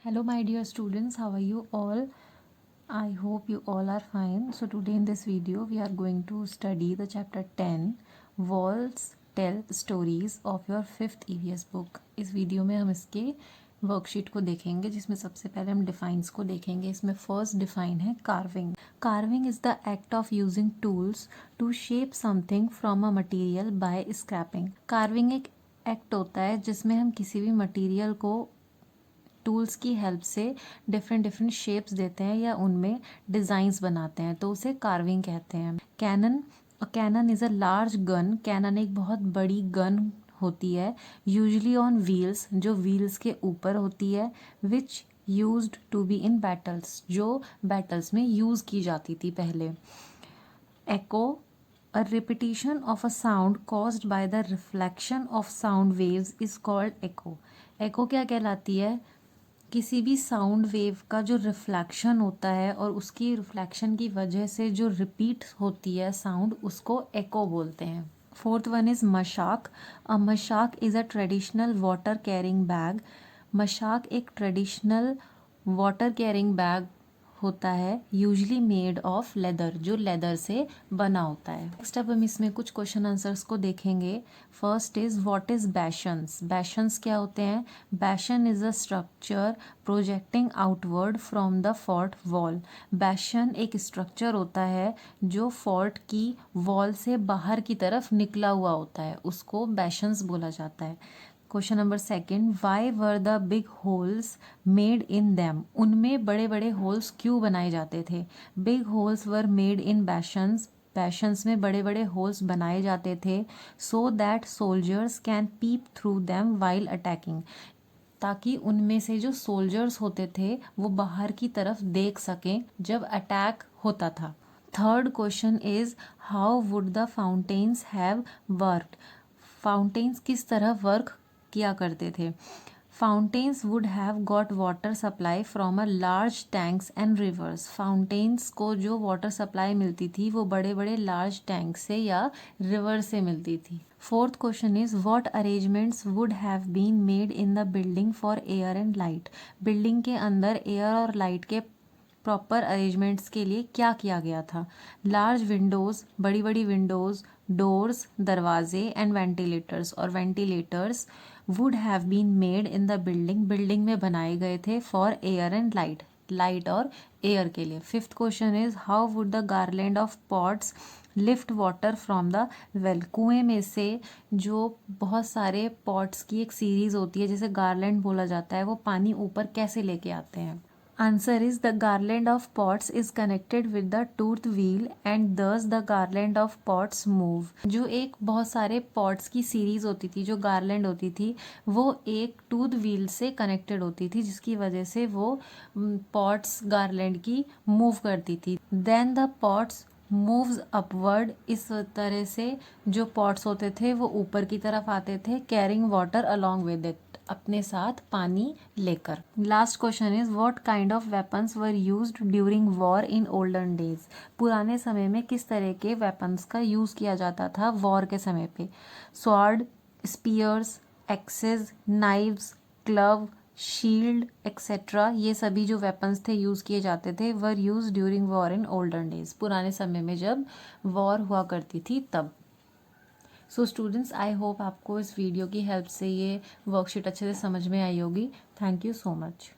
Hello my dear students, how are you all? I hope you all are fine. So today in this video we are going to study the chapter 10 Walls Tell Stories of your 5th EVS book. इस video में हम इसके worksheet को देखेंगे जिसमें सबसे पहले हम डिफाइंस को देखेंगे। इसमें फर्स्ट डिफाइन है carving. Carving is the act of using tools to shape something from a material by scraping. Carving एक एक्ट होता है जिसमें हम किसी भी मटेरियल को टूल्स की हेल्प से डिफरेंट शेप्स देते हैं या उनमें डिज़ाइंस बनाते हैं, तो उसे कार्विंग कहते हैं। Cannon is a large gun. Cannon एक बहुत बड़ी गन होती है, यूजली ऑन व्हील्स, जो व्हील्स के ऊपर होती है, which used to be in battles, जो बैटल्स में यूज़ की जाती थी पहले। एको, a repetition of a sound caused by the reflection of sound waves is called echo. echo क्या कहलाती है? किसी भी साउंड वेव का जो रिफ्लेक्शन होता है और उसकी रिफ्लेक्शन की वजह से जो रिपीट होती है साउंड, उसको एको बोलते हैं। Fourth one is Mashak. A Mashak is a traditional water carrying bag. Mashak एक ट्रेडिशनल वाटर कैरिंग बैग होता है, यूजली मेड ऑफ लेदर, जो लेदर से बना होता है। नेक्स्ट अब हम इसमें कुछ क्वेश्चन आंसर्स को देखेंगे। First is what is bastions. Bastions क्या होते हैं? Bastion is a structure projecting outward from the fort wall. Bastion एक स्ट्रक्चर होता है जो फोर्ट की वॉल से बाहर की तरफ निकला हुआ होता है, उसको बैशंस बोला जाता है। Question number second, why were the big holes made in them. उनमें बड़े बड़े होल्स क्यों बनाए जाते थे? Big holes were made in bastions. Bastions में बड़े बड़े होल्स बनाए जाते थे so that soldiers can peep through them while attacking, ताकि उनमें से जो सोल्जर्स होते थे वो बाहर की तरफ देख सकें जब अटैक होता था। Third question is how would the fountains have worked. Fountains किस तरह वर्क किया करते थे? Fountains would have got water supply from a large tanks and reverse. Fountains को जो वाटर सप्लाई मिलती थी वो बड़े बड़े लार्ज टैंक से या रिवर से मिलती थी। Fourth question is what arrangements would have been made in the building for air and light. Building के अंदर एयर और लाइट के प्रॉपर अरेंजमेंट्स के लिए क्या किया गया था? लार्ज विंडोज़, बड़ी बड़ी विंडोज़, डोर्स, दरवाजे एंड वेंटिलेटर्स, और ventilators would have been made in the building, building में बनाए गए थे for air and light, light और एयर के लिए। Fifth question is how would the garland of pots lift water from the well. कुएं में से जो बहुत सारे पॉट्स की एक सीरीज होती है जिसे गार्लैंड बोला जाता है, वो पानी ऊपर कैसे लेके आते हैं? Answer is the garland of pots is connected with the tooth wheel and thus the garland of pots move. जो एक बहुत सारे पॉट्स की सीरीज होती थी, जो गार्लैंड होती थी, वो एक टूथ व्हील से कनेक्टेड होती थी, जिसकी वजह से वो पॉट्स गार्लैंड की मूव करती थी। Then the pots moves upward. इस तरह से जो पॉट्स होते थे वो ऊपर की तरफ आते थे, carrying water along with it, अपने साथ पानी लेकर। Last question is what kind of weapons were used during war in olden days. पुराने समय में किस तरह के वेपन्स का यूज किया जाता था वॉर के समय पे? Sword, spears, axes, knives, club, shield etcetera, ये सभी जो वेपन्स थे यूज़ किए जाते थे were used during war in olden days, पुराने समय में जब वॉर हुआ करती थी तब। सो स्टूडेंट्स, आई होप आपको इस वीडियो की हेल्प से ये वर्कशीट अच्छे से समझ में आई होगी। Thank you so much.